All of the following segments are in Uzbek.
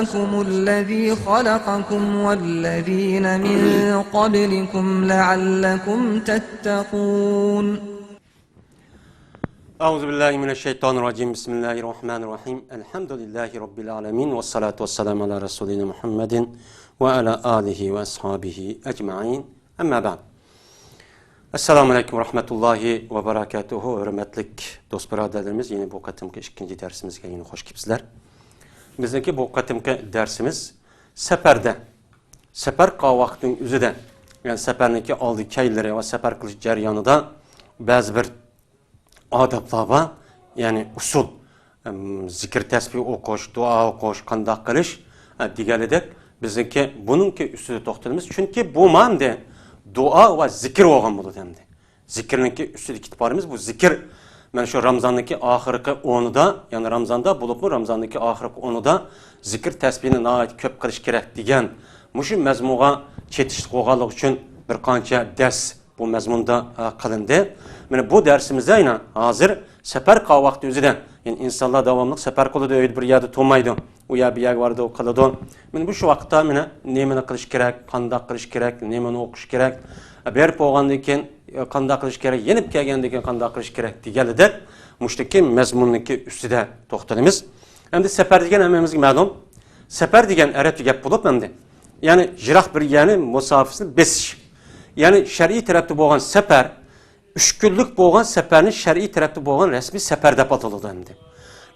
ربكم الذي خلقكم والذين من قبلكم لعلكم تتقون. أعوذ بالله من الشيطان الرجيم. بسم الله الرحمن الرحيم. الحمد لله رب العالمين والصلاة والسلام على رسولنا محمد وعلى آله وأصحابه أجمعين. أما بعد. Esselamu Aleyküm ve Rahmetullahi ve Berekatuhu. Hürmetlik dost biraderlerimiz, yine bu katımki ikinci dersimizge yine hoş gibsizler. Bizdeki bu katımki dersimiz seperde. Seper qavaqtın üzüde. Yani seperniki aldığı keyleri ve seper kılıç ceryanıda bazı bir adablar var. Yani usul. Zikir tesbih okuş, dua okuş, kandak kılış. Diğerledek bizdeki bununki üstüde toxtalımız. Çünkü bu mamde dua ve zikir olgan buludu demdi. Zikirninki üstüde kitaplarımız bu zikir. Ben şu Ramazan'daki ahırkı onu da, yani Ramazan'da bulup mu Ramazan'daki ahırkı onu da zikir tesbihini nahayet köp kılış gerek diyen muşu mezmuğa çetişlik olgalık için bir kança ders bu mezmunda kılındı. Yani bu dersimizde yine hazır sefer qavaqtı üzüden. Yani insanlar devamlı sefer kılıdı öyle bir yerde tutmaydı. O ya bir yer vardı o kılıdı. Yani bu şu vakitte mene nemeni kılış gerek, kandak kılış gerek, nemeni okuş gerek. Berip olgandayken kandak kılış gerek, yenip kelgendeyken kandak kılış gerek digelide muştaki mezmunniki üstüde toxtalımız. Hem de sefer degen hemmemizge ma'lum. Sefer degen Arapça gap bulup hem de. Yani jirah bir yani musafirni besiş. Yani şer'i tarafta bolgan sefer 3 günlük bolgan seferni şer'i tarafta bolgan resmi sefer dep atıldı hem de.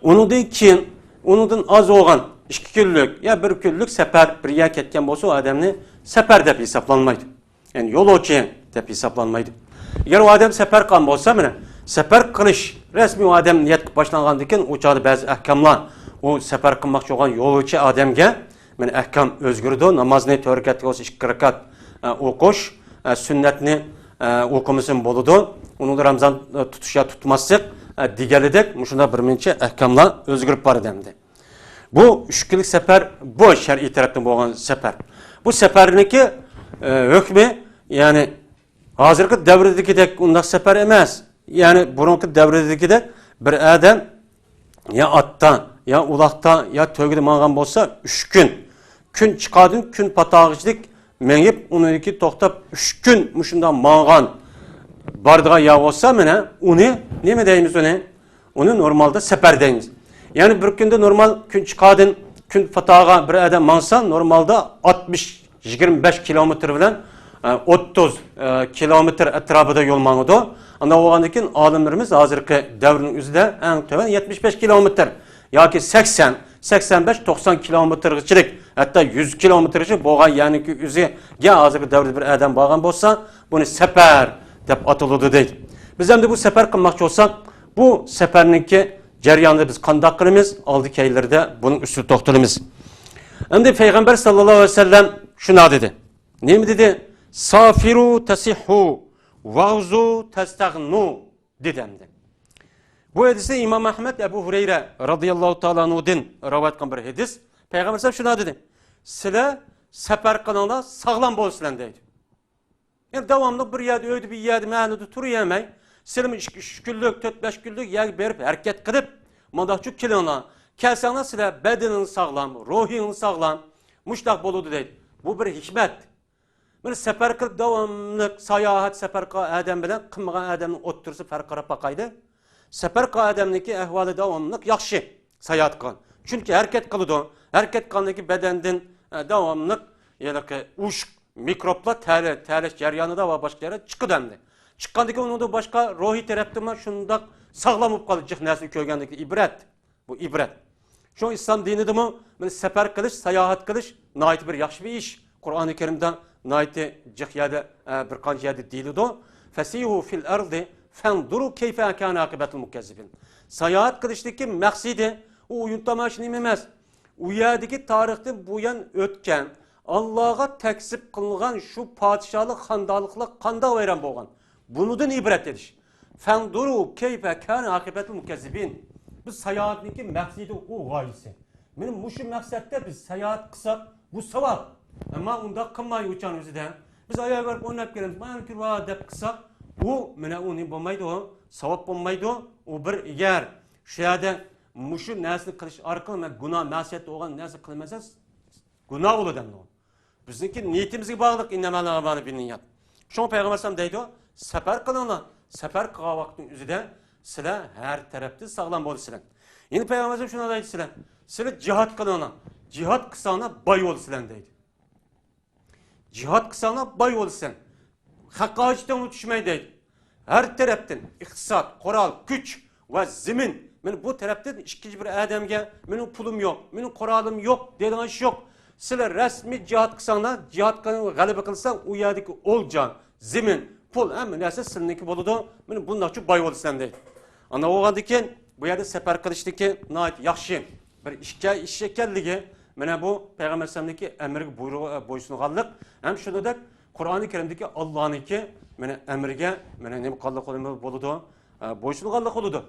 Onundan keyin onundan az olgan 2 günlük ya 1 günlük sefer bir yer ketken bolsa o adamni sefer dep hesaplanmaydı. Yani yol oçen dep hesaplanmaydı. Eğer o adam sefer qan bolsa mene sefer kılış resmi o adam niyet başlangandan o çağda bazı ahkamlar o sefer qılmakçı olgan yol oçe adamga men ahkam özgürdü. Namazni 4 rekat olsa 2 rekat okuş, sünnetni okumuşun boludu. Onu da Ramazan tutuşa tutmazsak diğerledek muşunda bir minçe ahkamlar özgürüp var demdi. Bu 3 günlük sefer bu şer'i taraftan bolgan sefer. Bu seferniki hükmü yani hazırki devredeki undaq sefer emas. Yani burunki devredeki bir adam ya atta ya ulaqta ya tögüde mağan bolsa 3 gün. Gün çıkadın gün patağıçlık menip onunki toxtap 3 gün muşundan mağan bardığa yağ olsa mene onu ne mi deyimiz onu? Onu normalde sefer deyimiz. Yani bir günde normal gün çıkadın gün patağa bir adam mağsan normalde 60-25 kilometre bilen 30 kilometre etrafında yol mağıdı. Anda oğandakin alimlerimiz hazırki devrinin üzerinde en töven 75 kilometre. Ya ki 80, 85, 90 kilometreçilik hatta 100 kilometreçilik boğan yani ki üzü ya hazırki devrede bir adam bağın bolsa bunu sefer dep atılıdı deydi. Biz hem de bu sefer kılmakçı olsak bu seferninki ceryanında biz kandak kılımız aldı keylerde bunun üstü toxtalımız. Hem de Peygamber sallallahu aleyhi ve sellem şuna dedi. Ne mi dedi? Safiru tesihhu vağzu testagnu dedi hem de. Bu hadisi İmam Ahmed Ebu Hureyre radıyallahu ta'ala anhu'dan rivayet kılan bir hadis. Peygamber sallallahu şuna dedi. Sizler sefer kılanda sağlam bolsunlar dedi. Yani devamlı bir yerde öyle bir yerde mehnudu turu yemey. Sizler 3 günlük, 4-5 günlük yer berip hareket kılıp mandakçı kilona kelsana sizler bedenin sağlam, ruhin sağlam muştak boludu dedi. Bu bir hikmet. Bir sefer kılıp devamlı sayahat sefer adam bilen kılmagan adamın otursa farkara bakaydı. Sefer adamniki ahvalı devamlı yaxşı sayahat kılan. Çünkü hareket kılıdı. Hareket kılandaki bedenden devamlı yani ki uç mikropla terleş ceryanı da ve başka yere çıkı demdi. Çıkkandaki onu da başka ruhi teraptırma şunda sağlam olup kalıcık nesli köygendeki ibret. Bu ibret. Şu İslam dini de mi sefer kılış, sayahat kılış nait bir yaxşı bir iş. Kur'an-ı Kerim'den naiti cihyade bir kanciyade dili do. Fesihu fil ardı fenduru keyfe kâne akıbetul mukezzibin. Sayahat kılıştaki maksidi o uyuntama işini emez. Uyadaki tarihte bu yan ötken Allah'a teksip kılıngan şu padişahlık, handalıkla kanda veren boğan. Bunudan ibret ediş. Fenduru keyfe kâne akıbetul mukezzibin. Biz sayahatniki maksidi o gayesi. Benim muşu maksette biz sayahat kısak bu sevap. Ama onda kılmayı uçan üzerinde. Biz ayağa verip onu hep geliriz. Ben kirva dep kısak. O mene onu bulmaydı o. Sevap bulmaydı o. O bir yer. Şehade muşu nəsini qilish orqali men gunoh ma'siyat bo'lgan narsa qilmasa gunoh bo'ladi endi. Bizniki niyatimizga bog'liq innamal a'malu binniyat. Şoň Peygamber sallam deydi, safar qilinglar. Safar qilgan vaqtning o'zida sizlar har tarafdan sog'lom bo'lasizlar. Endi Peygamber sallam shuni deydi sizlar. Sizlar jihad qilinglar. Jihad qilsanglar boy bo'lasizlar deydi. Jihad qilsanglar boy bo'lasizlar. Haqoqatdan o'tishmay deydi. Her tarafdan iqtisod, qurol, kuch va zimin. Men bu tarafdan ikkinchi bir odamga mening pulim yo'q, mening qurolim yo'q degan ish yo'q. Sizlar rasmiy jihad qilsanglar, jihad qilib g'alaba qilsang, u yerdagi o'ljon, zimin, pul hamma narsa sizniki bo'ladi. Men bundan uchun boy bo'lasizlar deydi. Ana o'g'andan keyin bu yerda safar qilishniki nihoyat yaxshi bir ish ekanligi, mana bu Payg'ambar sallamniki amriga bo'ysunganlik, ham shuningdek Qur'oni Karimdagi Allohniki mana amriga mana nima qilib bo'ladi, bo'ysunganlik bo'ladi.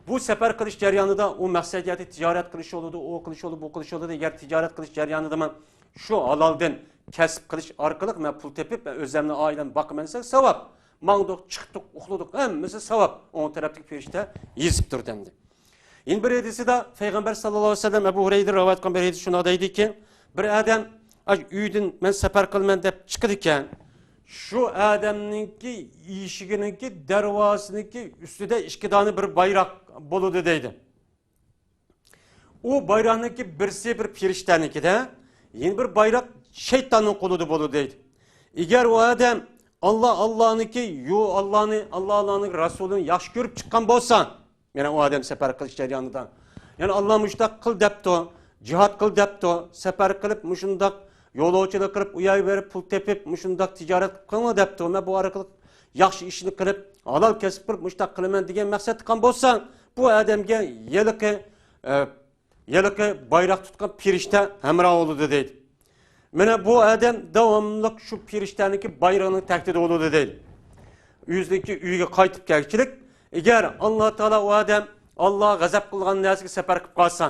Bu safar qilish jarayonida u maqsadiyati tijorat qilish bo'ladi, o qilish bo'ladi, bu qilish bo'ladi. Agar tijorat qilish jarayonida men shu haloldan kasb qilish orqali men pul tepib, o'zimni oilamni boqaman desa savob. Mangdoq, chiqdik, uxladik, hammasi savob. O tarafdagi ferishta yezib turdi endi. Endi bir hadisida Payg'ambar sallallohu alayhi vasallam Abu Hurayra rivoyat qilgan bir hadis shuni deydiki, bir odam uydan men safar qilaman deb chiqdi ekan, şu adamninki eshiginiki darvozasiniki ustida ikki dona bir bayroq bo'ladi deydi. U bayroqniki birsi bir ferishtanikida, yana bir bayroq shaytonning qo'lida bo'ladi deydi. Agar u odam Allah'niki, Allah'ning Rasulini yaxshi ko'rib chiqqan bo'lsa, mana u odam safar qilish jarayonida, ya'ni Alloh mushtaq qil debdi, jihad qil debdi, safar qilib mushundaq yo'lovchilik qilib, u yerga berib pul tepib, mushundaq tijorat qilma debdi. Men bu orqali yaxshi ishni qilib, halol kasb qilib mushtaq qilaman degan maqsad qilgan bo'lsa, bu odamga yiliqi bayroq tutgan ferishta hamroh bo'ladi deydi. Mana bu odam davomli shu ferishtaniki bayrog'ini taqdid bo'ladi deydi. Yüzdeki uyga qaytib kelchilik, agar Alloh taolo u odam Alloh g'azab qilgan narsaga safar qilib qolsa,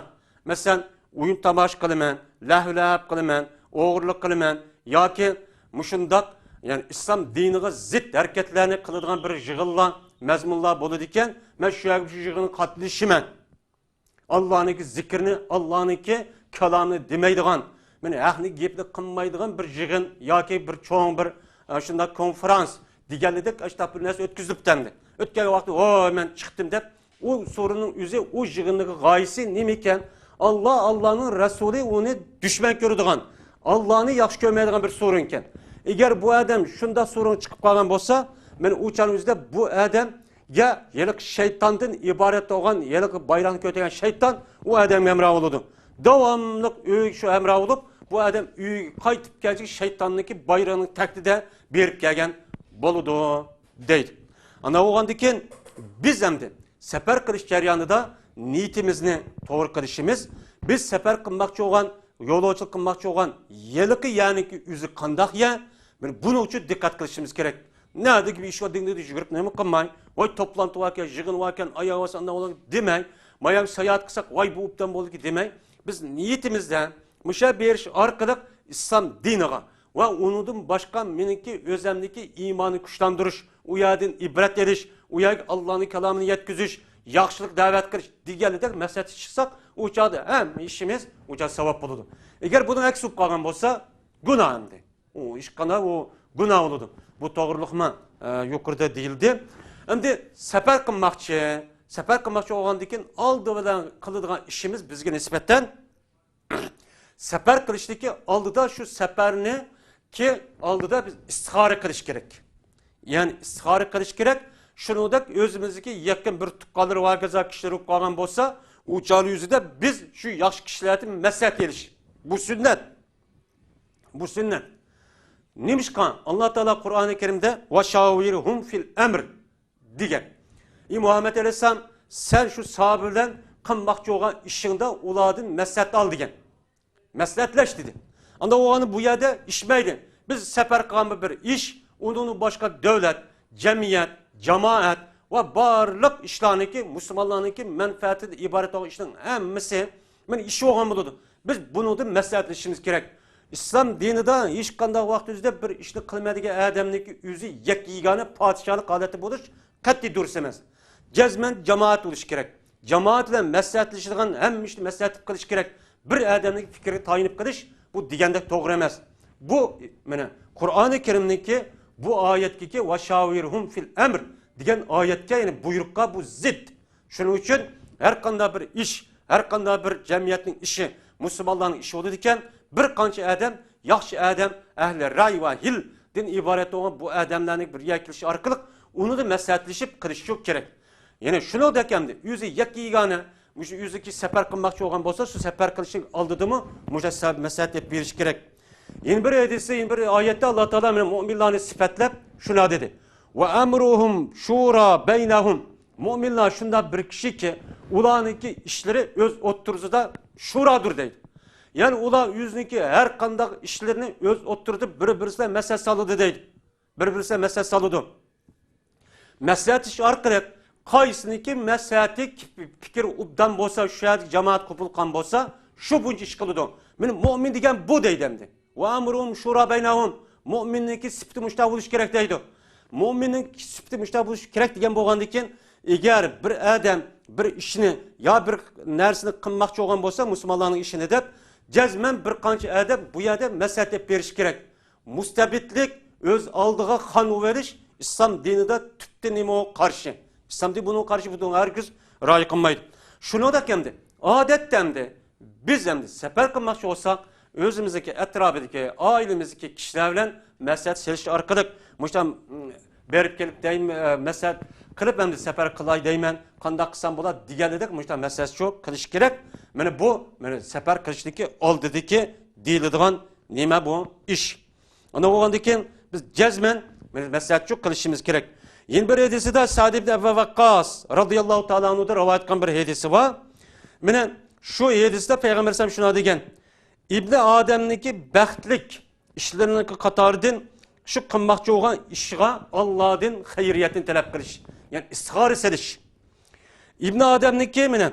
masalan, o'yin tomosha qilaman, lahv qilaman, o'g'irlik qilaman yoki mushundoq, ya'ni islom diniga zid harakatlarni qiladigan bir yig'inlar, mazmunlar bo'ladi ekan, men shu yig'inga qatnashaman. Allohniki zikrni, Allohniki kalomni demaydigan, meni haqni gapni qilmaydigan bir yig'in yoki bir cho'ng bir shunday konferans deganidek ashta bir narsa o'tkazilibdi. O'tgan vaqtda, "O, men chiqdim" deb, u so'rining o'zi, u yig'inning g'oyasi nima ekan? Allah'ning Rasuli uni dushman ko'radigan, Allah'ni yaxshi ko'rmaydigan bir so'rin ekan. Agar bu odam shunda so'rin chiqib qolgan bo'lsa, men u chanimizda bu odam ya yeliq shaytondan iborat bo'lgan, yeliq bayroqni ko'targan shayton u odam hamroh bo'ladi. Davomli shu hamroh bo'lib, bu odam uyga qaytib kelgan shaytonniki bayroqni taqdida berib kelgan bo'ladi deydi. Ana o'g'andan keyin biz hamda safar qilish jarayonida niyatimizni to'g'ri qilishimiz, biz safar qilmoqchi bo'lgan, yo'lovchilik qilmoqchi bo'lgan yiliqi ya'niki o'zi qandoq ya, buning uchun diqqat qilishimiz kerak. Nerede gibi iş var dinledi yürüp ne mi kılmay? Vay toplantı varken, yığın varken, ayağı vasanda olan demey. Mayam seyahat kısak, vay bu uptan boldu ki demey. Biz niyetimizden müşabir arkalık İslam dinine ve onun başka meninki özlemdeki imanı güçlandırış, uyadın ibret ediş, uyag Allah'ın kelamını yetkizиш, yaxşılık davet kılış diğerler mesele çıksak uçadı hem işimiz uçağı sevap bulurdu. Eğer bunun eksik kalgan olsa günahındı. O iş kana o günah olurdu. Bu doğruluk mu yukarıda değildi. Şimdi sefer kılmakçı olandıkken aldığı kılıdığın işimiz bizge nispetten sefer kılıştaki aldıda şu seferini ki aldıda biz istihare kılış gerek. Yani istihare kılış gerek. Şunu da özümüzdeki yakın bir tukkaları var gaza kişileri okuyan olsa uçağı yüzüde biz şu yaşlı kişilerin meslek geliş. Bu sünnet. Bu sünnet. Neymiş kan? Allah Teala Kur'an-ı Kerim'de وَشَاوِرْهُمْ fil emr diye. Muhammed Aleyhisselam sen şu sahabeden kılmakçı olan işinde uladın meslet al diye. Mesletleş dedi. Anda o anı bu yerde işmeydin. Biz sefer kılma bir iş, onun başka devlet, cemiyet, cemaat ve barlık işlerindeki, Müslümanlarındaki menfaati ibaret olan işlerin hemmisi işi olan buludu. Biz bunu da mesletleşimiz gerek. İslam dinida hiç qanday vaqtda bir ishni qilmaydigan odamniki o'zi yak yegani podshohlik holati bo'lish qat'iy durust emas. Jazman jamoat bo'lish kerak. Cemaat bilan maslahatlashadigan, ham işte maslahat qilish kerak. Bir odamning fikriga tayinib qilish bu degandek to'g'ri emas. Bu mana Qur'oni Karimniki bu oyatdagi va shavirhum fil amr degan oyatga, ya'ni buyruqqa bu zid. Shuning uchun har qanday bir ish, har qanday bir jamiyatning ishi, musulmonlarning ishi bo'ladi ekan, bir qancha odam, yaxshi odam, ahli ra'y va hil din iborat bo'lgan bu odamlarning bir yakilishi orqali uni da maslahatlashib qilish kerak. Ya'ni shuni dekamdi, o'zi yakki yegani, o'sha o'ziki safar qilmoqchi bo'lgan bo'lsa, shu safar qilishning oldidimi mujassab maslahat berish kerak. Yeni bir hadisi, yeni bir ayette Allah Teala müminlerini sifatlab şuna dedi. Ve emruhum şura beynahum. Müminler şunda bir kişi ki ulanınki işleri öz oturuzuda şuradır deydi. Yani ulan yüzünki her kandak işlerini öz oturudu birbirine mesele salıdı deydi. Birbirine mesele salıdı. Mesele iş arkarak kaysınınki meseleti fikir ubdan bolsa, şayet cemaat kupulkan bolsa şu bunca iş kılıdı. Benim mümin degen bu deydemdi. Ve emruhum şura beynahum. Müminninki sifti müştah buluş gerek deydi. Müminninki sifti müştah buluş gerek degen bolgandikin, eğer bir adam bir işini ya bir nersini kılmakçı olan bolsa Müslümanların işini dep, cezmen bir qancha adam bu yerde mesahet beriş gerek. Mustabitlik öz aldığı kanu veriş İslam dininde tüpte nime o karşı. İslam dini bunun karşı bunun herkes ra'y kılmaydı. Şunu da kendi adetten de biz hem de sefer kılmakçı olsak özümüzdeki etrafındaki ailemizdeki kişilerle mesahet selişi arkadaş muştan berip gelip deyim mesahet kılıp hem de sefer kılay deymen kanda kısan bula diğerledik muştan mesahet çok kılış gerek. Mene bu sefer kılıştaki ol dedi ki değildiğin nime bu iş. Ona oğandaki biz cezmen mesahet çok kılışımız gerek. Yeni bir hadisi de Sa'd ibn Ebu Vakkas radıyallahu ta'ala anhu'da rivayet kan bir hadisi var. Mene şu hadiste Peygamber sallallahu şuna degen. İbni Adem'deki bəxtlik işlerinin qatarıdın şu qınmaqçı olan işğe Allah'ın hayriyetini talep qilish. Yani istihar ediş. İbni Adem'deki menen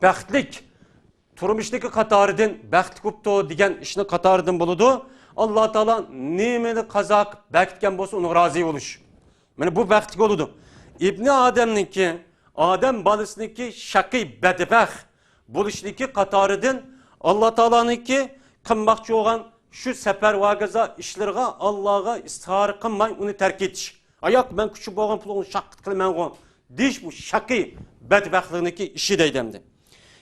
bəxtlik turmuşdaki qatarıdın bəxt kuptu degen işini qatarıdın buludu. Allah Teala nimeni qazaq bəxtken bolsa onu razı oluş. Mene bu bəxtlik oludu. İbni Adem'deki Adem balısındaki şaqi bedbəxt buluşdaki qatarıdın Allah Teala'nınki kılmakçı olan şu sefer vagaza işlerine Allah'a istihar kılmayın onu terk etiş. Ayak ben küçük boğan pulunu şakıt kılmayın onu. Diş bu şakı bedbahtlığındaki işi deydemdi.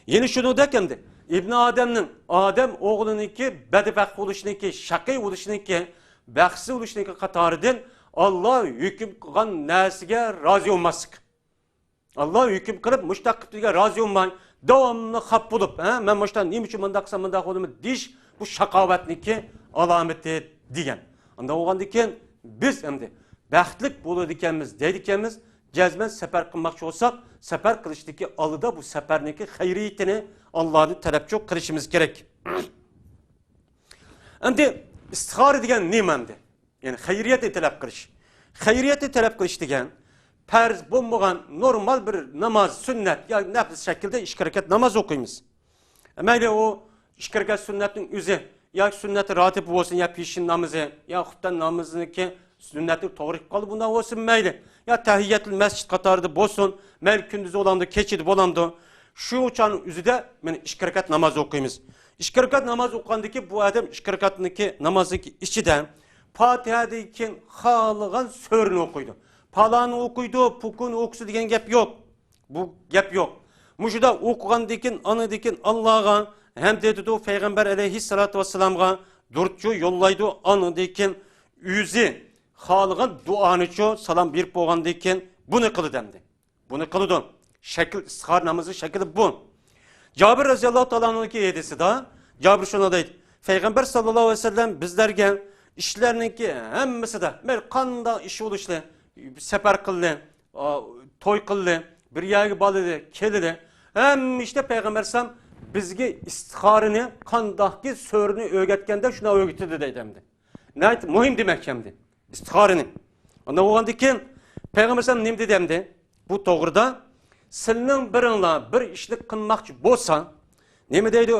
Yeni şunu dekemdi. İbn Adem'nin Adem oğlununki bedbaht oluşununki şakı oluşununki bəxsi oluşununki katarıdın Allah hüküm kılan nesige razı olmasık. Allah hüküm kılıp müştak kıptıga razı olmayın. Devamlı hap bulup, ben baştan neyim için mındaksam mındak olduğumu diş bu şakavetniki alameti diyen. Anda oğan diken biz hem de bəxtlik bulu dikemiz, deydikemiz cezmen sefer kılmakçı olsak sefer kılıçtaki alıda bu seferniki hayriyetini Allah'ın talep çok kılışımız gerek. Hem de istihar diyen neyim hem de? Yani hayriyeti talep kılış. Hayriyeti talep kılış diyen perz bulmayan normal bir namaz, sünnet ya ne şekilde işkarakat namaz okuyumuz. Emeyle o işkarakat sünnetin üzü ya sünneti ratip olsun ya pişin namazı ya huttan namazını ki sünneti doğru kalı bundan olsun meyle. Ya tahiyyatül mescid katardı bolsun, meyl kündüzü olandı, keçidi olandı. Şu uçanın üzü de işkarakat namaz okuyumuz. İşkarakat namaz okuyandaki bu adam işkarakatındaki namazındaki içiden Fatiha'daki halığın sörünü okuydu. Palanı okuydu, pukunu okusu diyen gap yok. Bu gap yok. Muşuda okugan dikin, anı dikin Allah'a hem dedi o Peygamber aleyhissalatu vesselam'a durtçu yollaydı anı dikin yüzü halığın duanı ço salam bir boğan dikin bunu kılı demdi. Bunu kılıdı. Şekil, istihar namazı şekli bu. Cabir radıyallahu ta'ala'nınki hedisi da Cabir şuna deydi. Peygamber sallallahu aleyhi ve sellem bizlerge işlerinki hemmesi de mer kanda iş oluşlu sefer kıldı, toy kıldı, bir yağ balıdı, kelidi. Hem işte Peygamber sam bizge istiharını, kandaki sörünü öğretkende şuna öğretti deydemdi. Neydi? Muhim demekçemdi. İstiharını. Onda o andikin Peygamber sam nem dedemdi? Bu doğruda senin birinle bir işlik kılmakçı bolsan, ne mi deydi?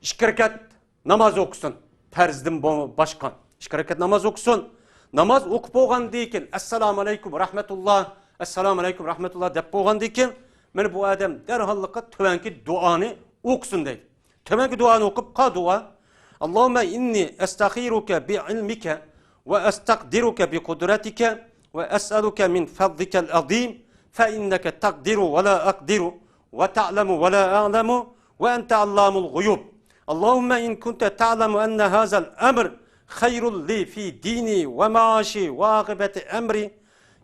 İşkarakat namaz okusun. Perzdim başkan. İşkarakat namaz okusun. Namaz okup boğan deyken Esselamu Aleyküm Rahmetullah Esselamu Aleyküm Rahmetullah dep boğan deyken Meni bu adam derhallıkla tövenki duanı okusun deydi. Tövenki duanı okup ka dua. Allahümme inni estakhiruke bi ilmike ve estakdiruke bi kudretike ve es'aluke min fadlikel azim fe inneke takdiru ve la akdiru ve ta'lemu ve la a'lemu ve ente allamul guyub. Allahümme in kunte ta'lemu enne hazel emr hayrul li fi dini ve maaşi ve akıbeti emri.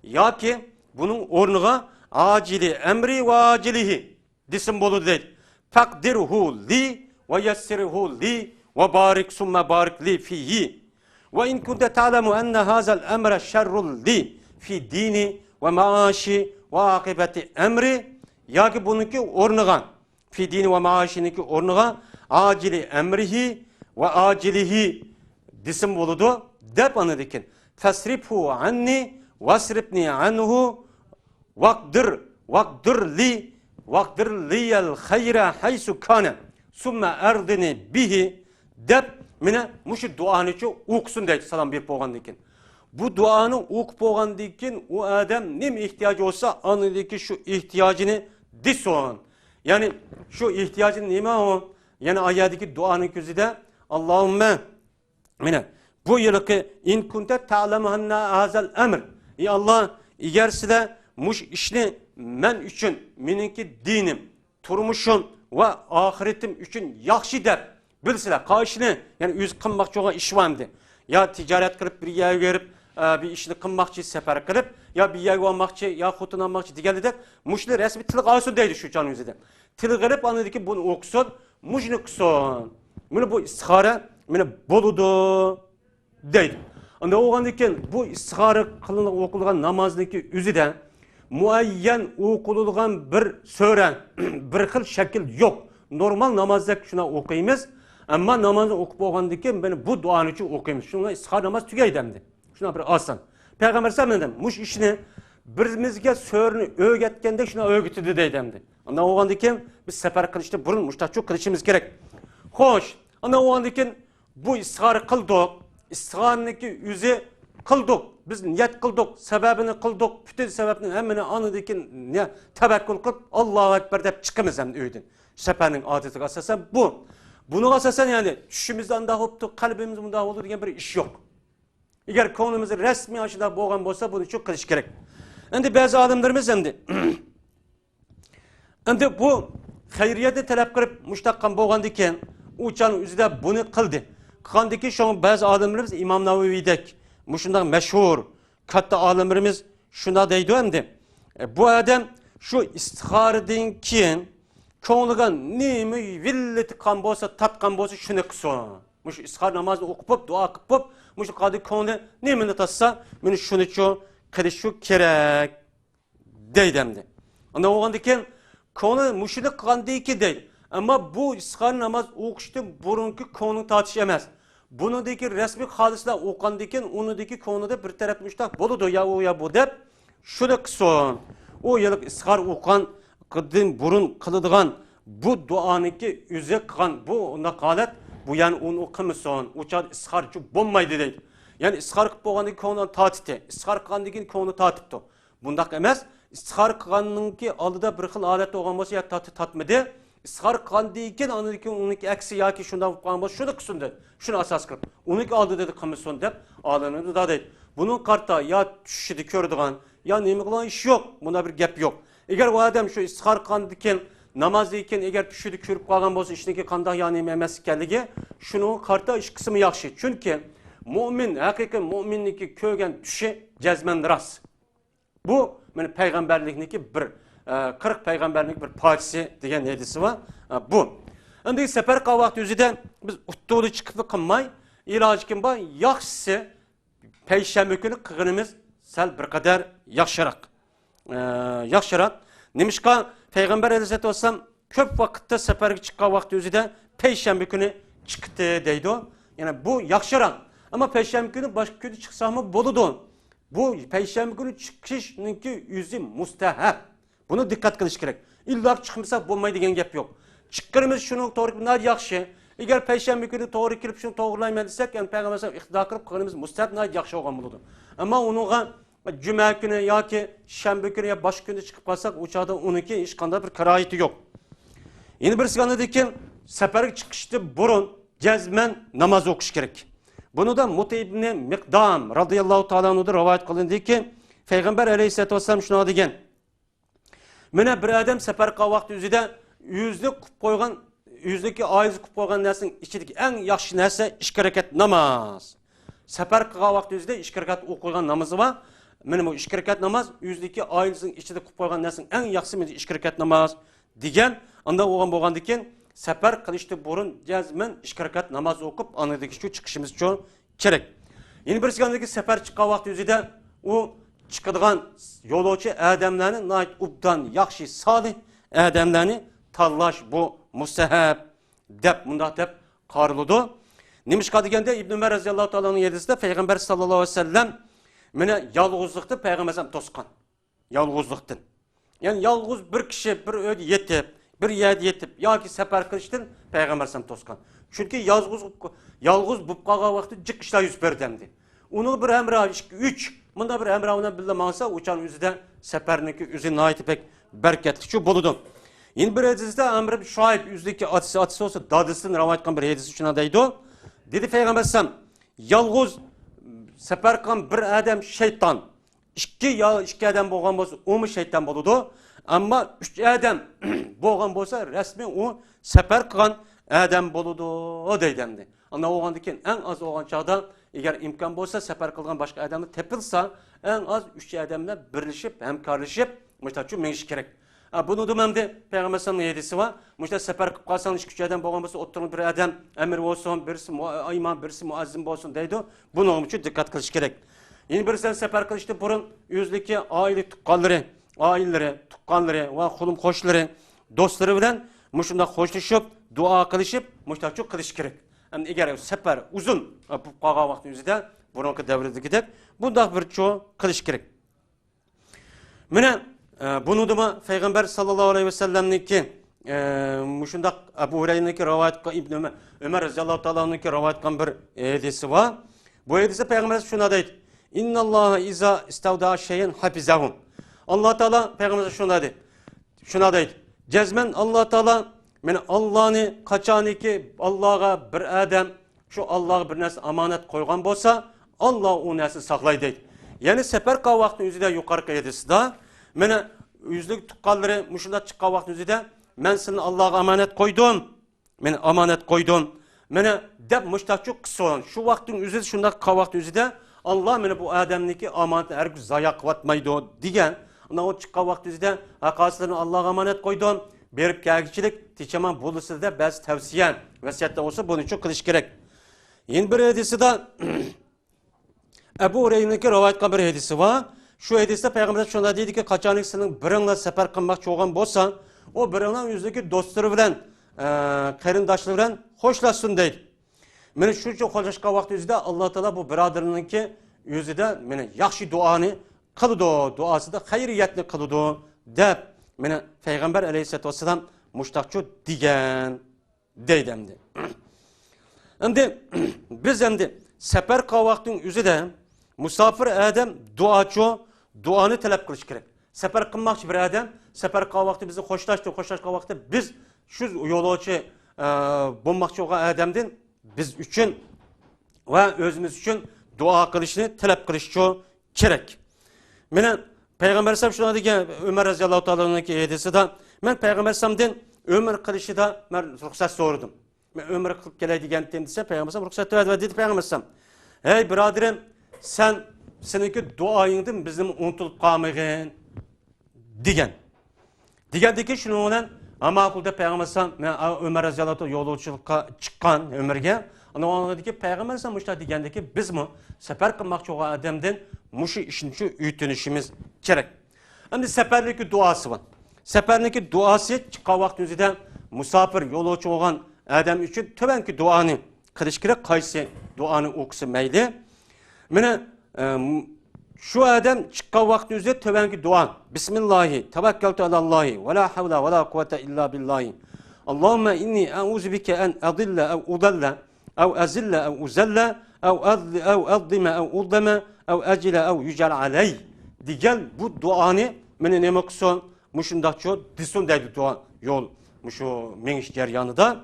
Ya ki bunun ornuğa acili emri ve acilihi disim bolu değil. Fakdirhu li ve yessirhu li ve barik summe barik li fihi. Ve in kunte ta'lemu enne hazel emre şerrul li fi dini ve maaşi ve akıbeti emri. Ya ki bununki ornuğa fi dini ve maaşiniki ornuğa acili emrihi ve acilihi disim boludu. Dep anıdikin. Fesrifhu anni vasrifni anhu vakdir liyel hayra haysu kane summe erdini bihi dep mine muşu duanı için okusun deydi salam bir boğandikin. Bu duanı okup boğandikin o adam nem ihtiyacı olsa anıdaki şu ihtiyacını disoğan. Yani şu ihtiyacın neyme o? Yani ayadaki duanın közüde Allahümme mine bu yılki in kunte ta'lemuhanna hazel emr. Ya Allah eğer size muş işini men üçün meninki dinim, turmuşum ve ahiretim üçün yaxşı der. Bilsizler karşını yani yüz kınmakçı iş vardı. Ya ticaret kılıp bir yer verip bir işini kınmakçı sefer kılıp ya bir yer olmakçı ya hutun almakçı diğerli de muşlu resmi tilik alsın deydi şu canın yüzüde. Tilik kılıp anladı ki bunu okusun, muşunu kusun. Bunu bu istihara boludu deydi. Anda oğandayken bu istihara kılınıp okulgan namazdaki üzüde muayyen okululgan bir sören, bir xil şekil yok. Normal namazda şuna okuyimiz. Ama namazı okup oğandayken ben bu duanı için okuyimiz. Şuna istihara namaz tügey demdi. Şuna bir asan. Peygamber sallallahu muş işini birimizge sörünü öğretkende şuna öğütüdü demdi. Anda oğandayken biz sefer kılıçta burun muşta çok kılıçımız gerek. Hoş. Anda oğandayken bu istihara kıldık. İstiharındaki yüzü kıldık. Biz niyet kıldık. Sebebini kıldık. Bütün sebebinin hemini anıdaki tevekkül kılıp Allahu Ekber deyip çıkımız hem öydün. Seferinin adeti asasen bu. Bunu asasen yani düşümüzden daha oldu, kalbimizden daha olur diye bir iş yok. Eğer konumuzu resmi aşıda boğan olsa bunu çok kılış gerek. Şimdi bazı adımlarımız şimdi bu hayriyeti talep kılıp müştakkan boğan diken uçanın üzerinde bunu kıldı. Kandaki şu an bazı adımlarımız İmam Nawavi'dek muşundan meşhur katta alimlerimiz şuna deydi endi. Bu adam şu istihareden keyin ko'ngliga nemi villati qan bo'lsa, tapqan bo'lsa shuni qilsin. Mush istihar namozini o'qib, duo qilib, mush qadi ko'ngli nemini tassa, meni shuni uchun qilish kerak deydimdi. Unda o'g'andan keyin ko'ngli mushuni qilgandiki deydi. Ama bu istihar namoz o'qishdan burungi ko'ngli tortish emas. Bunidagi rasmiy hadislar o'qgandan unidagi ko'nglida bir taraf mushtaq bo'ladi ya u ya bu deb shuni qilsin. O yillik istihar o'qgan qildim burun qiladigan bu duoniki o'zi qilgan bu naqolat bu yani uni qilmasin. O'char istihar bo'lmaydi deydi. Yani istihar qilib bo'lgandan ko'ngli tortdi. Istihar qilgandan keyin ko'ngli tortibdi. Bundaq emas. İstihar qilganninki oldida bir xil holat bo'lgan bo'lsa ya tortmadi. İstihar qilgandan keyin uniki aksi yoki shunday bo'lgan bo'lsa shuni qilsin dedi. Shuni asos qilib. Uniki oldida dedi qilmasin deb olimlar da deydi. Bunun qarta ya tushishini ko'radigan ya nima qilgan ish yo'q. Bunda bir gap yo'q. Eğer o adam şu istihar qilgandan keyin namazdan keyin eğer tushini ko'rib qolgan bo'lsa ishniki qanday ya nima emas ekanligi shuni qarta ish qismi yaxshi. Chunki mu'min haqiqiy mu'minniki ko'rgan tushi jazman rost. Bu meni payg'ambarlikniki bir 40 payg'ambarlik bir parçası degan hadisi var. Bu. Endi safar qilgan vaqt o'zida biz uttuğunu chiqib qilmay, iloji kim bor, yaxshisi payshanba kuni qilganimiz sal bir qadar yaxshiroq. Yaxshiroq. Nimishqa payg'ambar alayhisolatu vasallam ko'p vaqtda safarga chiqqan vaqt o'zida payshanba kuni chiqdi deydi. Yani bu yaxshiroq. Ama payshanba kuni boshqa kuni chiqsami bo'ladi. Bu payshanba kuni chiqishninki o'zi mustahab. Bunu dikkat qilish kerak. İlla chiqmasa bo'lmaydi degan gap yo'q. Chiqqanimiz shuni to'g'ri yaxshi. Agar payshanba kuni to'g'ri kirib shuni to'g'rilayman desak, yani payg'ambar iqtidor qilib qilganimiz mustahab yaxshi bo'lgan bo'ladi. Ammo uninga cuma günü yoki shanba kuni yo boshqa kunda chiqib qolsak, u chog'da uniki hech qanday bir karoyati yo'q. Endi birisi aytadiki, safarga chiqishdan burun jazman namoz o'qish kerak. Bunu da Muti ibn Miqdam radıyallahu ta'ala anhu'da rivayet qilindiki, Peygamber aleyhissalatu vesselam shuni degan. Mana bir odam safar qilgan vaqt o'zida yuzlik qilib qo'ygan, yuzdagi oiz qilib qo'ygan narsaning ichidagi eng yaxshi narsa 2 rakat namoz. Safar qilgan vaqt o'zida 2 rakat o'qigan namozi va mana bu 2 rakat namoz yuzdagi oizning ichida qilib qo'ygan narsaning eng yaxshisi mana 2 rakat namoz degan. Unda o'g'an bo'lgandan keyin safar qilishdan burun jazman 2 rakat namoz o'qib, anadagi shu chiqishimiz uchun kerak. Endi bir sigandagi safar chiqqan vaqt o'zida u chiqadigan yo'lovchi odamlarni nayt ubdan yaxshi solih odamlarni tanlash bu mustahab deb mundaq deb qariladi. Nimishqa deganda Ibn Umar roziyallohu ta'alaning hadisida Payg'ambar sallallohu alayhi vasallam mana yolg'izlikni Payg'ambar to'sqan. Yolg'izlikdan. Ya'ni yolg'iz bir kishi bir uyda yetib, bir yerda yetib yoki safar qilishdan Payg'ambar sallam to'sqan. Chunki yolg'iz bo'lib qolgan vaqtda jiq ishlar yuz berdi. Uni bir hamroh 2-3 bunda bir hamroh bilan birga mangsa, o'chan o'zida safarniki o'zi nihoyat pek barakatli shu bo'ladi. Endi bir hadisda Amr ibn Shuayb o'zidagi otasi olsa dadisidan rivoyat qilgan bir hadis shuna deydi. Dedi Payg'ambar sallam, yolg'iz safar qilgan bir odam shayton. İki adam bo'lgan bo'lsa, u shayton bo'ladi. Ammo 3 odam bo'lgan bo'lsa, rasmiy u safar qilgan odam bo'ladi deydi. Ana o'g'andan keyin eng az o'g'an chaqda agar imkon bo'lsa, safar qilgan boshqa odamni tepilsa, eng az 3 odamlar birlashib, hamkorlashib, mushtachu mengish kerak. Bunu dememde Peygamber sallallahu aleyhi ve sellem müşte sefer qilib qalsan 2 odam bo'lgan bo'lsa, o'tirgan bir odam amir bo'lsin, birisi imom, birisi muazzin bo'lsin deydi. Buning uchun diqqat qilish kerak. Endi birisidan safar qilishdan burun o'zligi oila tuqqanlari va xulum qo'shlari, do'stlari bilan mushunda xo'shlashib, duo qilishib, mushtachu qilish kerak. Endi agar safar uzun bo'lib qolgan vaqt o'zida burungi davrdagidek bundaq bir cho'q qilish kerak. Mana bunu da Peygamber sallallahu aleyhi ve sellem'ninki muşundak Ebu Hureyre'ninki rivayet kılan İbn Ömer radıyallahu ta'ala'nınki rivayet kılan bir hadisi var. Bu hadise Peygamber şuna deydi. İnna Allah iza istavda şeyin hafizahum. Allah Teala Peygamber şuna deydi. Cezmen Allah Teala men Allah'ını kaçanı ki Allah'a bir adam şu Allah'a bir narsa amanet koygan bolsa Allah o narsa saklaydı deydi. Yani sefer kal vakti yüzüde yukarı hadisi da mene yüzlük tuqqanları muşunda çıkan vaqt özüde men seni Allah'a emanet koydum. Men emanet koydum. Mene dep muştaçuk kısa şu vaqtin özüde şunda kal vaqt özüde Allah mene bu adamniki amaneti her gün zayak vatmaydı digen. Ona o çıkan vaqt özüde hakasını Allah'a emanet koydum. Berip gelgiçilik tiçaman bulursa da bazı tavsiyen vesiyette olsa bunun için kılış gerek. Yeni bir hadisi de Ebu Hureyre'ninki rivayet kılan bir hadisi var. Şu hadiste Peygamber şunda dedi ki kaçanlık senin birinle sefer kılmak çoğun bolsa o birinle yüzdeki dostları bilen qarindoshlar bilan xo'shlashin deydi. Meni shu uchun xo'shlashgan vaqt o'zida Alloh taolo bu birodarninki o'zida meni yaxshi duoni qildi, duosida xayriyatni qildi deb meni Payg'ambar alayhisolatu vasallam mushtaqchu degan deydi endi. Endi biz endi safar qilgan vaqtning o'zida musofir odam duoni talab qilish kerak. Safar qilmoqchi bir odam safar qilgan vaqtda bizni xo'shlashgan vaqtda biz shu yo'lovchi bo'lmoqchi bo'lgan odamdan biz uchun va o'zimiz uchun duo qilishni talab qilish kerak. Meni Payg'ambar sollallohu alayhi vasallam degan Umar roziyallohu ta'alaning hadisida men Payg'ambar sollallohu umr qilishida men ruxsat so'radim. Men umr qilib kelay degandim desa Payg'ambar sollallohu ruxsat berdi va dedi Payg'ambar sollallohu: "Hey birodarim, seniki duoyingdan bizim unutilib qolmagin" degan. Degandiki shuning bilan ma'qulda Payg'ambar sollallohu men Umar roziyallohu ta'ala yo'lovchilikka chiqqan umrga ana ondaki Payg'ambar sollallohu alayhi degandiki bizmi safar qilmoqchi bo'lgan odamdan mushu ishni uytinishimiz kerak. Endi safarniki duosi bor. Safarniki duosi chiqqan vaqt o'zida musofir yo'lovchi bo'lgan odam uchun tubanki duoni qilish kerak. Qaysi duoni o'qisa mayli. Mana şu adam çıkan vakti üzere tövenki dua. Bismillahi, tevekkeltu alallahi, ve la havla ve la kuvvete illa billahi. Allahümme inni e'uzu bike en adille ev udelle, ev ezille ev uzelle, ev adlime ev uldeme, ev ecile ev yücel aleyh. degan bu duani meni nima qilsin mushundaqcha desin deydi dua yo'l shu mengish jarayonida.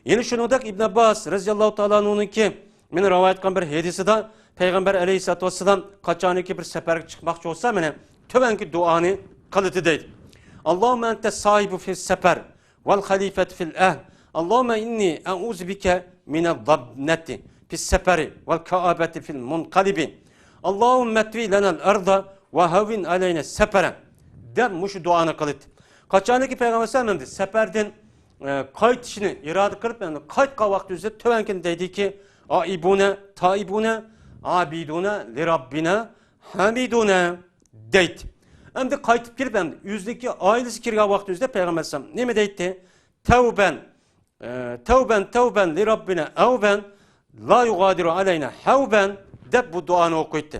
Yine shuningdek İbn Abbas radhiyallohu ta'ala anhu'niki meni rivoyat qilgan bir hadisida Peygamber aleyhissalatu vesselam qachoniki bir safarga chiqmoqchi bo'lsa meni tuvanki duani qildi deydi. Allohumma anta sahibu fil safar vel halifatu fil ahl. Allahümme inni e'uzu bike minel dabneti fis seferi vel kaabeti fil munkalibi. Allahümme etvi lenel arda ve havin aleyne seferen. De muşu duanı kılıt. Kaçanaki Peygamber Efendimiz seferden kayıt işini irade kılıp yani kayıt kavakti üzere tövenkin dedi ki aibune, taibune, abidune, lirabbine, hamidune deydi. Hem de kayıtıp girip hem de yüzdeki ailesi kirga vakti üzere Peygamber Efendimiz ne mi deydi? Tevben, tevben li Rabbine evben la yugadiru aleyna hevben de bu duanı okuydu.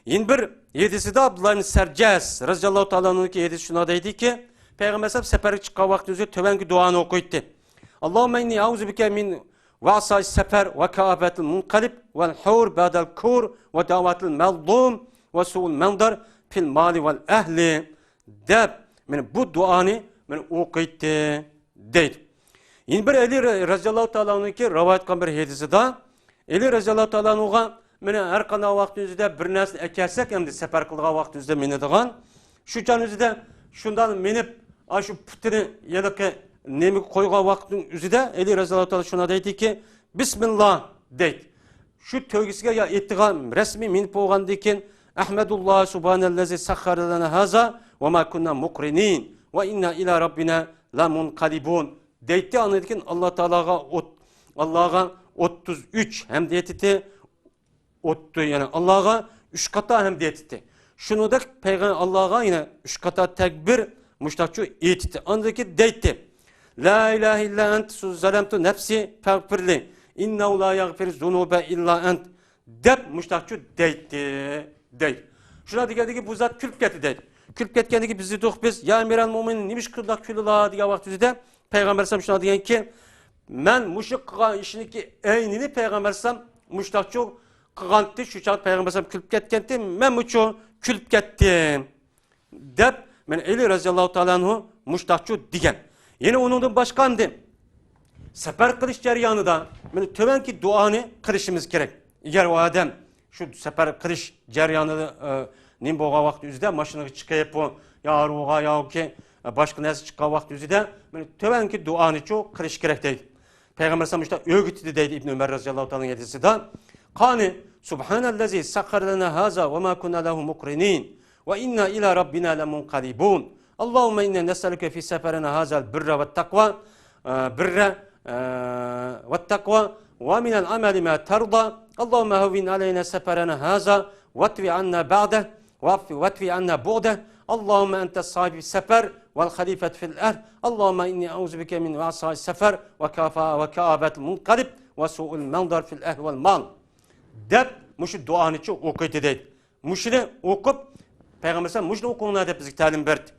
Yine bir yedisi de Abdullah ibn Serces radıyallahu ta'ala'nın ki yedisi şuna deydi ki Peygamber Efendimiz sefere çıkan vakti üzere tövenki duanı okuydu. Allahümme inni auzu bike min va'say sefer ve kâbetil munkalib vel hur ba'del kur ve davatil meldum ve su'ul mendar fil mali vel ehli de bu duanı okuydu deydi. Yine bir Ali radıyallahu ta'ala'nın ki rivayet kılan bir hadisi da Ali radıyallahu ta'ala'nın her kanal vaktimizde bir nesli ekersek hem de sefer kıldığı vaktimizde minediğin şu canımızda şundan minip şu putini ya da ki nemi koyduğu vaktin üzerinde Ali radıyallahu ta'ala şuna dedi ki Bismillah deydi. Şu tövgisiga ya ettiğin resmi minip olğan dikin Ahmedullah subhanellezi sakhara lana haza ve ma kunna mukrinin ve inna ila rabbina la munqalibun deydi anladıkin Allah Allah'a 33 hem de etiti yani Allah'a 3 kata hem de etiti. Şunu da Peygamber Allah'a yine 3 kata tekbir müştakçu etiti. Andaki deydi. La ilahe illa ent zalemtu nefsi fagfirli. İnnehu la yagfir zunube illa ent. Dep müştakçu deydi. Şuna dikkat ki bu zat külp getti deydi. Külp getkende ki bizi duh biz ya emiral müminin nimiş kıldak külüla diye vaktizde Peygamber Sam şuna diyen ki men muşuk kılan işini ki eynini Peygamber Sam muştakçu kıgantti şu çağ Peygamber Sam külp getkenti men muçu külp gettim. Dep men Eli radıyallahu ta'ala anhu muştakçu digen. Yine onun başkandı. Sefer kılış ceryanıda men tövenki duanı kılışımız gerek. Eğer o adam şu sefer kılış ceryanı nimboğa vakti üzde maşını çıkayıp ya ruha ya ki başka nesi çıkan vakti üzde tövenki duanı çok kılış gerek değil. Peygamber Sam işte öğütüdü deydi İbn Ömer radıyallahu ta'ala yedisi de kani subhanellezi sakhar lana haza ve ma kunna lehu mukrinin ve inna ila rabbina lemunqalibun. Allahümme inna nes'aluke fi seferina hazal birra ve takva ve takva ve minel ameli ma terda. Allahümme havvin aleyna seferina haza vetvi anna ba'deh vetvi anna bu'deh. Allahümme ente sahibi sefer vel halifet fil ehl. Allahümme inni euzubike min va'sai sefer ve kâbetil munqalib ve su'ul mendar fil ehl vel mal. Dep muşu duanı çok okuydu deydi. Muşunu okup Peygamber Sallam muşunu okuğuna dep bizi talim verdi.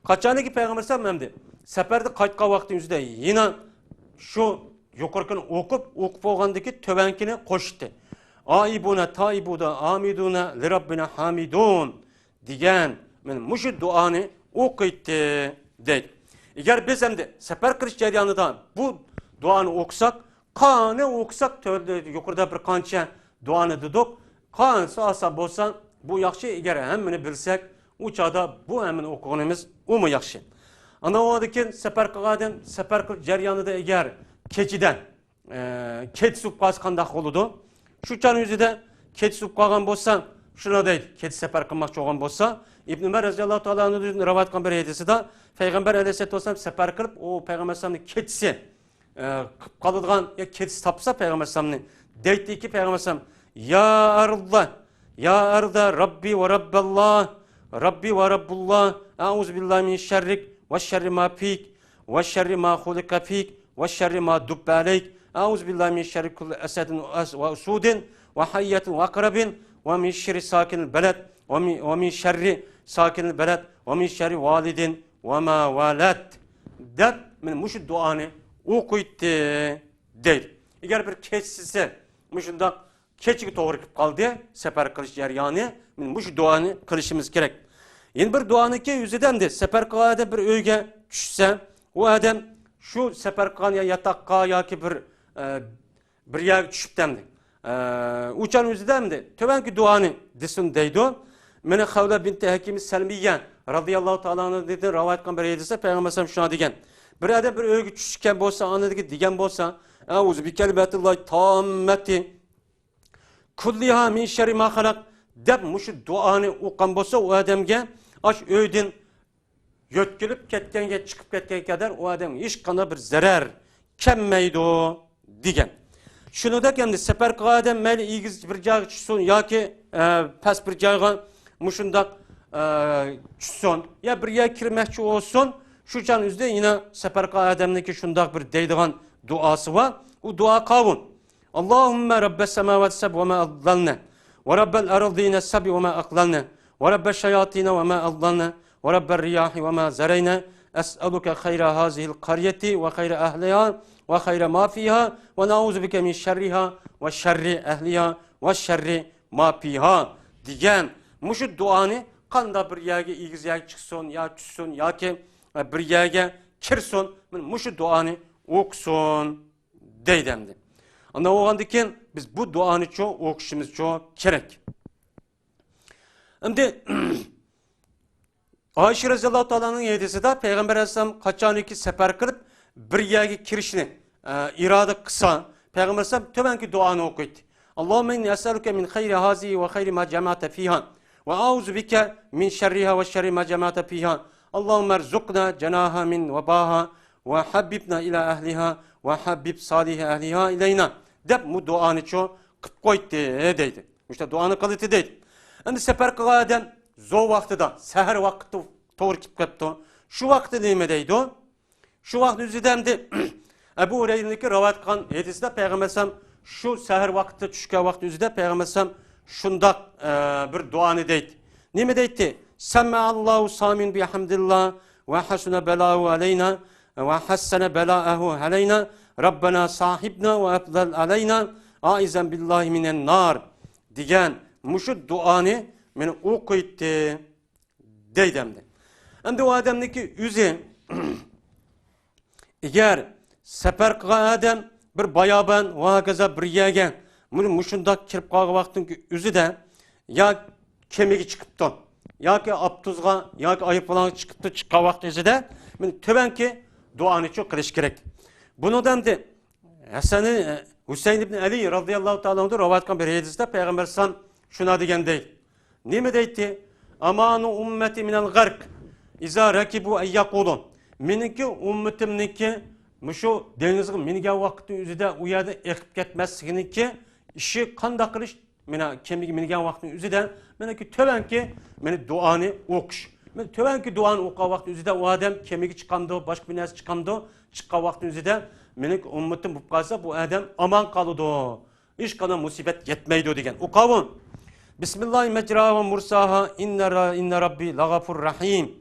Kaçanı ki Peygamber Sallam hem de seferde kayıtka vaktimizde yine şu yukarıkını okup olgandaki tövenkini koştu. Aibuna taibuna amiduna lirabbina hamidun diyen muşu duanı okuydu deydi. Eğer biz hem de sefer kılış ceryanıda bu duanı okusak, kanı okusak yukarıda bir kança duanı dedik. Kan sağsa bolsan bu yaxşı eğer hemmini bilsek uçada bu hemen okuğunumuz o mu yaxşı. Ana oradaki sefer kılgadan sefer kılış ceryanıda eğer keçiden keç sup qasqandaq oludu. Şu çan yüzüde keç sup qalgan bolsan şuna deydi. Keç sefer kılmak olgan bolsa İbn Ömer radıyallahu ta'ala'nın rivayet qilgan bir hadisi da Peygamber aleyhissalatu vesselam sefer kılıp o Peygamber sallamın keçisi kalıdığan ya keçisi tapsa Peygamber sallamın deydi ki Peygamber sallam ya arda Rabbi ve Rabballah Rabbi ve Rabbullah Eûzu billahi min şerrik ve şerri ma fik ve şerri ma hulika fik ve şerri ma dubbe aleyk Eûzu billahi min şerri kulli esedin ve usudin ve hayyetin ve akrabin ve min şerri sakinil beled ve min şerri sakinil beled ve min şerri validin ve ma valad dep min muşu duanı okuydu deydi. Eğer bir keçisi muşunda keçiki doğru kaldı sefer kılış ceryanı muşu duanı kılışımız gerek. Yine bir duaniki yüzüden de sefer kılada bir öyge düşse, o adam şu sefer kılaya yatakka ya ki bir yer düşüp demdi. Uçan yüzüden de töbenki duanı desin deydi. Mene Havla binti Hakim Selmiye radıyallahu ta'ala dedi, rivayet kan bir hadise Peygamber sallallahu şuna degen. Bir adam bir öyge düşüşken bolsa, anadaki degen bolsa, Euzu bi kelimatillahi tammeti kulliha min şerri ma halak dep muşu duanı okan bolsa o adamga aş öyden yötkülüp ketkenге çıkıp ketken kadar o adam hiç kana bir zarar kemmeydi degen. Şunu da kendi sefer kıladem meyli iyigiz bir jay çıksın ya ki pes bir jayga muşundak çıksın ya bir yer kirmekçi olsun şu can üzde yine sefer kılademdeki şundak bir deydiğen duası var. O dua kavun. Allahümme Rabbes semavat seb ve ma adlalne ve Rabbel aradine sebi ve ma aklalne ve Rabbes şayatine ve ma adlalne ve Rabbel riyahi ve ma zareyne es'aluke hayra hazihil karyeti ve hayra ahliha ve hayra ma fiha ve nauzu bike min şerriha ve şerri ehliha ve şerri ma fiha diyen muşu duanı kanda bir yerge iyigiz yer çıksın ya çıksın ya ki bir yerge kirsin muşu duanı okusun deydemdi. Anda oğandiken biz bu duanı çok okuşumuz çok gerek. Şimdi Ayşe Raziyallahu Teala'nın yedisi de Peygamber Aleyhisselam kaçan iki sefer kılıp bir yerge kirişini irade kısa Peygamber Aleyhisselam töbenki duanı okuydu. Allahümme inni es'aluke min hayri hazihi ve hayri ma cemaate fiha ve auzu bike min şerriha ve şerri ma cemaate fiha. Allahümme erzukna cenaha min vebaha ve habbibna ila ehliha ve habbib salih ehliha ileyna. Dep bu duanı çok kıp koydu deydi. İşte duanı kalıtı deydi. Şimdi sefer kıladen zor vaktida, seher vakti doğru kip kaptı. Şu vakti neyimedeydi o? Şu vakti üzüdemdi. Ebu Hureyre'deki rivayet kan hadisinde Peygamber Aleyhisselam şu seher vakti düşke vakti üzüde Peygamber Aleyhisselam şundak bir duanı deydi. Neyime deydi? Semmeallahu samin bihamdillah ve hasune belahu aleyna ve hassene belâehu aleyna Rabbena sahibna ve efdal aleyna aizen billahi minen nar diyen muşu duanı beni okuydu deydemdi. Hem de o adamdaki yüzü eğer sefer kılan adam bir bayaban ve hakaza bir yegen muşundak kirip kağı vaktin yüzü de ya kemiği çıkıptı ya ki abtuzga ya ki ayıp falan çıkıptı çıkka vakti yüzü de töben ki duanı çok kılış gerek. Bunu demdi Hasan-ı Hüseyin ibn Ali radıyallahu ta'ala anh'da rivayet kan bir hadiste Peygamber san şuna degen değil. Ne mi deydi? Amanu ummeti minel gark iza rakibu eyyakudun. Meninki ummetimninki şu denizin minge vakti üzüde uyada ekip ketmezsinki işi kanda kılış mena kemik minge vakti üzüde meniki töbenki meni duanı okuş. Men töbenki duanı oka vakti üzüde o adam kemiki çıkandı, başka bir nesi çıkandı, çıkka vakti üzüde menik ummetim bu kalsa bu adam aman kalıdı. İş kana musibet yetmeydi degen. O kavun. Bismillahi mecra ve mursaha inne rabbi lagafur rahim.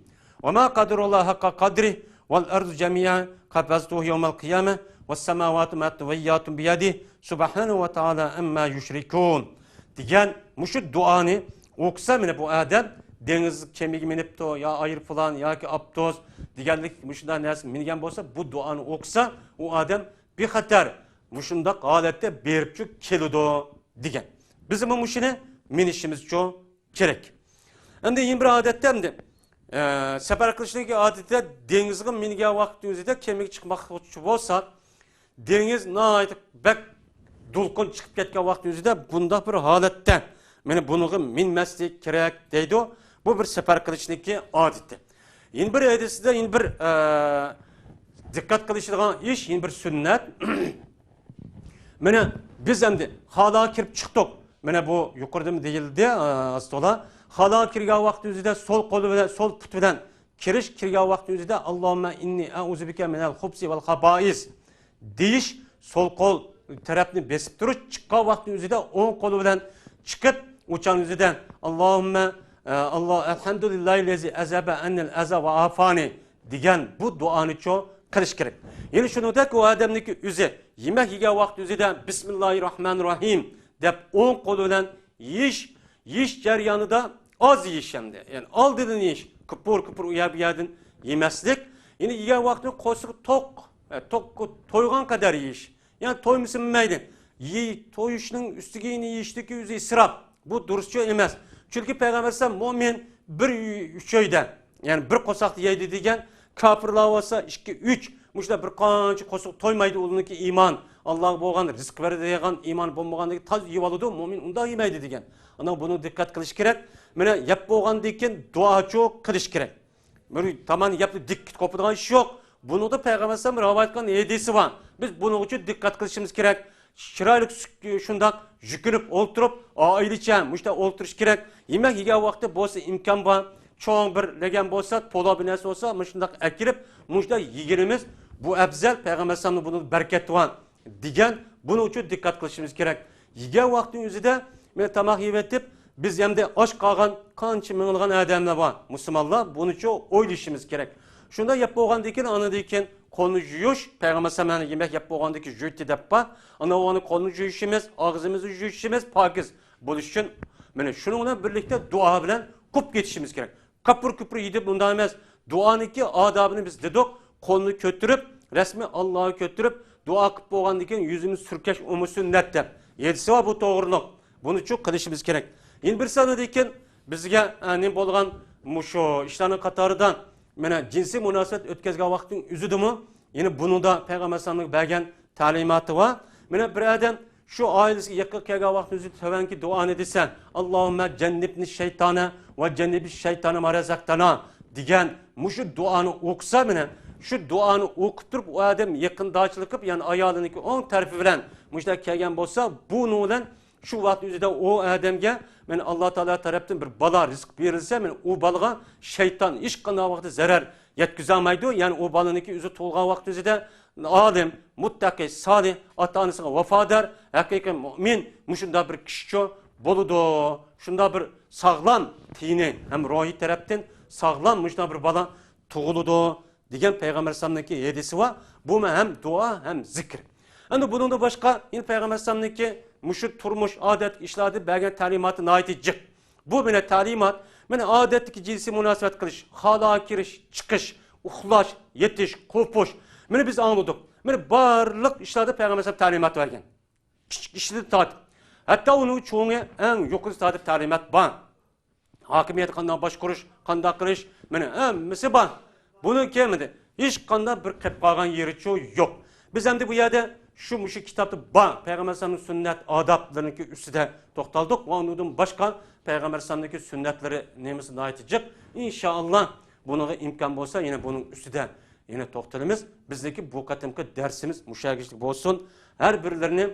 Ve ma kadirullah hakka kadri vel ardu cemiyan kabaztuhu yevmel kıyame ve semavatu metveyyatun biyadih subhanahu ve taala emma yüşrikun. Diyen muşu duanı oksa mene bu adam deniz kemiği minip to ya ayır falan ya ki aptoz digenlik muşundan nesin minigen bolsa bu duanı oksa o adam bir hatar muşunda halette beripçük keludo digen. Bizim bu muşine minişimiz çok gerek. Hem de yine bir adetten de sefer kılışındaki adette denizin minige vakti üzerinde kemik çıkmak olsa deniz naydık bek dulkun çıkıp ketken vakti üzerinde bunda bir halette meni bunu minmeslik gerek deydi o. Bu bir sefer kılışındaki adette. Yine bir hadisinde yine bir dikkat kılışıdığın iş yine bir sünnet. Mene biz hem de hala kirip çıktık. Mene bu yukarıda mı değildi astola. Hala kirga vakti üzerinde sol kolu ve sol putudan kiriş kirga vakti üzerinde Allahümme inni euzubike minel hubsi vel habaiz deyiş sol kol tarafını besip duruş çıkka vakti üzerinde on kolu ve çıkıp uçan üzerinde Allahümme Allah elhamdülillahi lezi ezebe ennel eze ve afani diyen bu duanı çok kılış gerek. Yani şunu da ki o adamdaki yüze yemek yiyen vakti üzerinde Bismillahirrahmanirrahim deyip on koluyla yiş ceryanı da Az yiyiş hem de. Yani al dedin yiyiş. Kıpır kıpır uya bir yerden yemezlik. Yine yiyen vakti koşuk tok. Toygan kadar yiyiş. Yani toymusun meydin. Toyuşunun üstüge yiyişteki yüzü israf. Bu duruşçu emez. Çünkü Peygamber sallallahu mümin bir şeyden yani bir kosak yeydi degen kafirlar olsa 2 3 muşda bir qancha kosak toymaydı olunki iman Allah bolgan rizq berdi degan iman bolmagandaki taz yeb alıdı mümin unda yemaydi degen. Ana bunu dikkat kılış gerek. Mene yap bolgandan keyin dua çok kılış gerek. Böyle tamam yaptı dik kopadigan iş yok. Bunu da Peygamber sallallahu aleyhi ve sellem rivayet edisi var. Biz bunun için dikkat kılışımız gerek. Şiraylık şundak jükünüp olturup ailece muşta olturuş gerek. Yemek yegen vakti bolsa imkan var. Çoğun bir legen bolsa pola binesi olsa muşundak ekirip muşta yegenimiz bu ebzel Peygamber sallallahu bunu bereket var degen bunun için dikkat kılışımız gerek. Yegen vaktin yüzüde men tamak yevetip biz hem de aç kalgan kançı mıngılgan adamlar var. Müslümanlar bunun için oylaşımız gerek. Şunda yap bolgandan anadayken konu juyuş, Peygamber sallallahu yemek yap bolgandaki juyutti dep ba. Ana onu konu juyuşimiz, ağzımızı juyuşimiz pakiz buluş için mene şununla birlikte dua bilen kup geçişimiz gerek. Kapır küpür yedip bundan emez. Duanınki adabını biz dedik, kolunu kötürüp, resmi Allah'ı kötürüp, dua kıp bolgandan yüzümüz sürkeş umusun net dep. Yedisi var bu doğruluk. Bunu çok kılışımız gerek. Yine bir sanadayken bizge ne bolgan muşo işlerin katarıdan mene cinsi münasebet ötkezgen vaktin üzüdü mü? Yine bunu da Peygamber sallallahu bergen talimatı var. Mene bir adam şu ailesi yakın kelgen vaktin üzüdü tövenki dua edilsen Allahümme cennibni şeytane ve cennibi şeytane marezaktana digen muşu duanı okusa mene şu duanı okup durup o adam yakın dağçılıkıp yani ayağındaki 10 tarifi bilen muşta kelgen bolsa bu nulen şu vaktin üzerinde o adamge men Allah Teala tarafından bir bala rızk verilse men o balga şeytan iş qana vakti zarar yetkizamайды. Yani o balanınki üzü tolgan vakti üzerinde alim, muttaqi, salih, ata-anasına vefadar, hakiki mümin muşunda bir kişi boludu. Şunda bir sağlam tini hem ruhi taraftan sağlam muşunda bir bala tuğuludu. Digen Peygamber sallallahu yedisi var. Bu hem dua hem zikr. Yani bunun da başka yine Peygamber sallallahu muşut turmuş adet işladi belgen talimatı nait edecek. Bu bile talimat beni adetteki cinsi münasebet kılış, hala giriş, çıkış, uhlaş, yetiş, kopuş. Beni biz anladık. Beni barlık işlerde Peygamber sallallahu talimat vergen. İşledi taat. Hatta onun çoğunu en yukarı taat talimat var. Hakimiyet kandan baş kuruş, kanda kırış, beni emmisi var. Bunu gelmedi. Hiç kanda bir kep kalgan yeri çoğu yok. Biz hem de bu yerde şu kitapta ba Peygamber sallallahu sünnet adaplarındaki üstüde toktaldık. Onun başka Peygamber sallallahu sünnetleri neyimizi ait edecek. İnşallah buna imkan olsa yine bunun üstüde yine toktalımız. Bizdeki bu katımki dersimiz müşahigişlik olsun. Her birilerini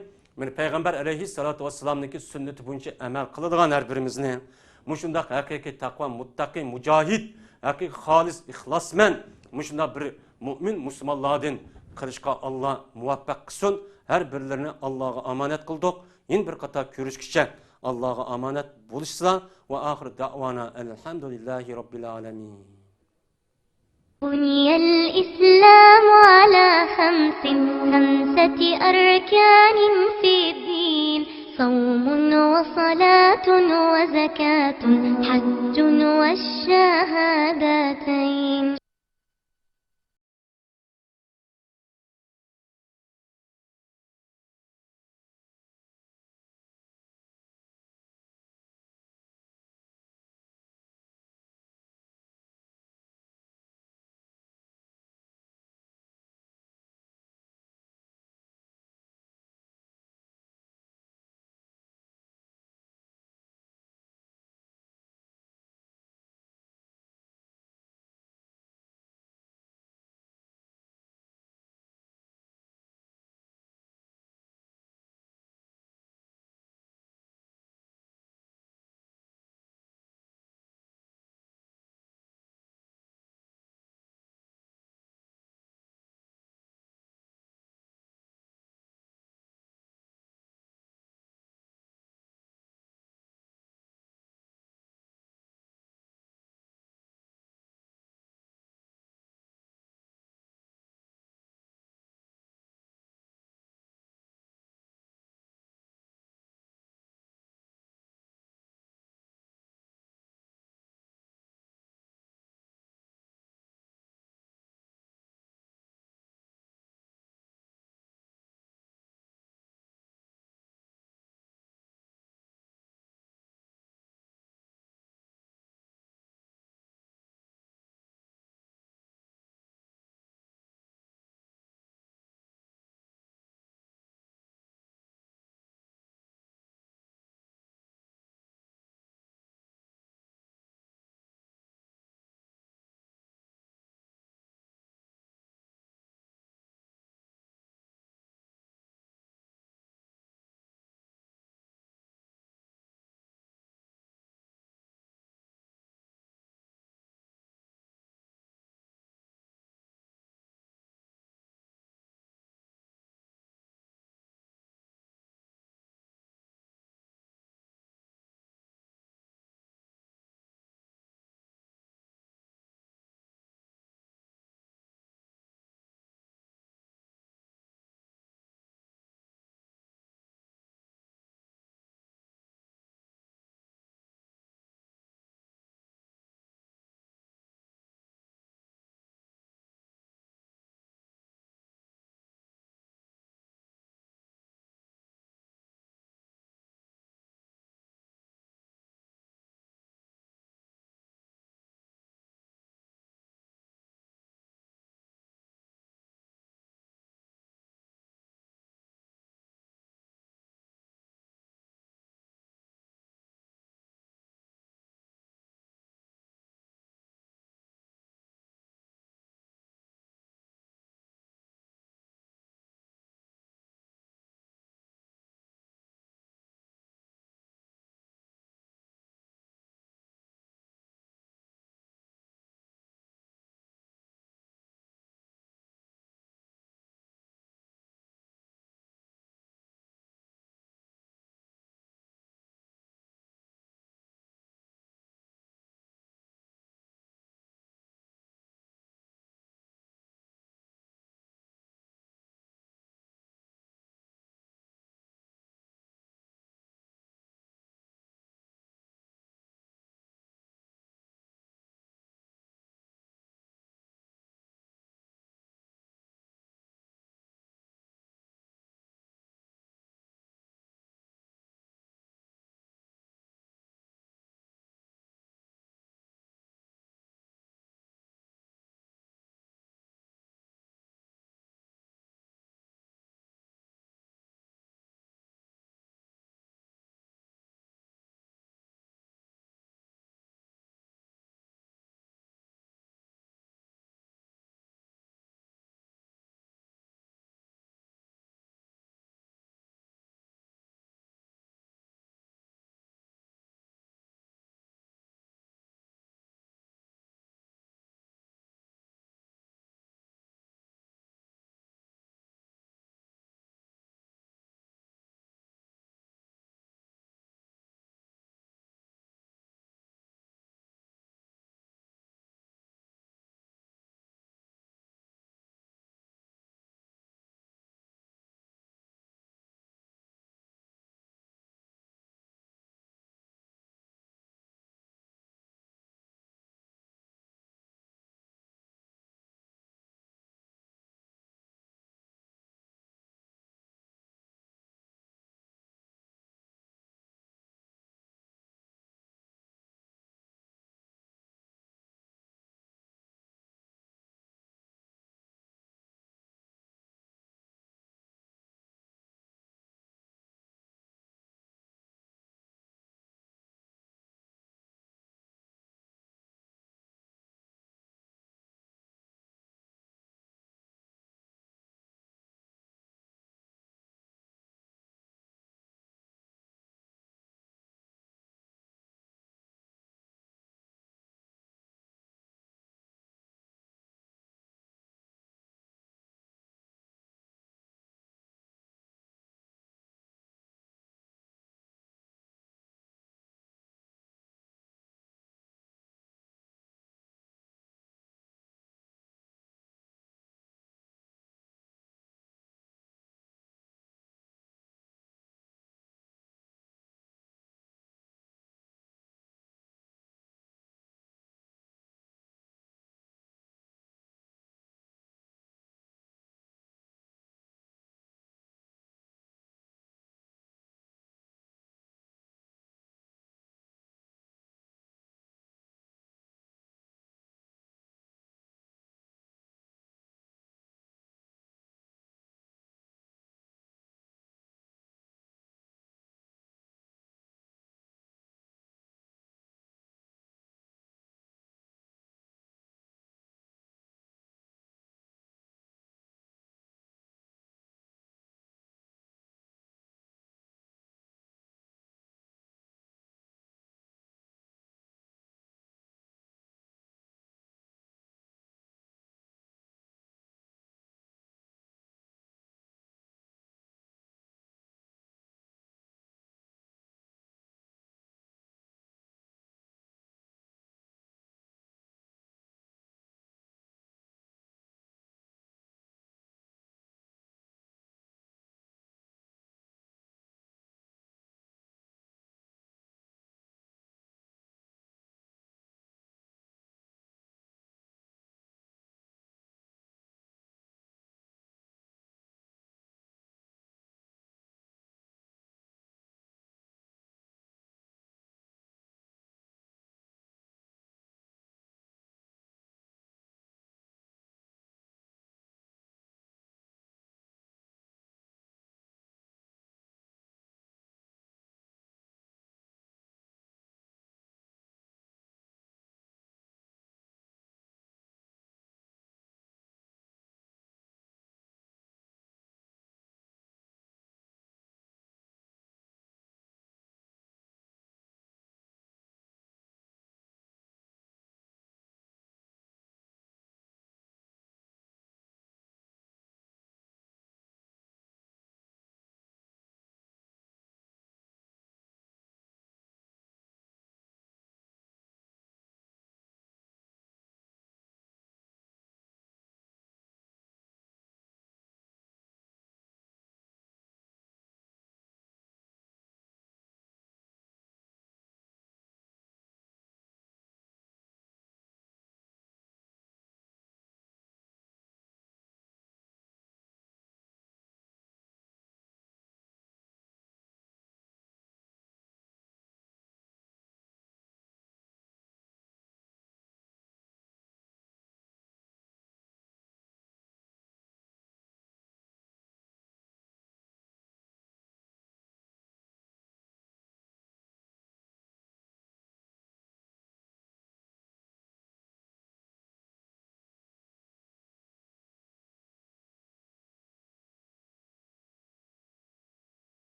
Peygamber aleyhissalatu vesselam'daki sünneti boyunca emel kılıdığan her birimizini muşundak hakiki takva, muttaki, mücahid, hakiki halis, ihlasmen muşundak bir mümin Müslümanlardan kılışka Allah muvaffak kılsın. Her birilerini Allah'a emanet kıldık. Yine bir kata görüşkice Allah'a emanet buluşsa ve ahir da'vana elhamdülillahi rabbil alemin. بني الإسلام على خمسة أركان في الدين صوم وصلاة وزكاة حج والشهادتين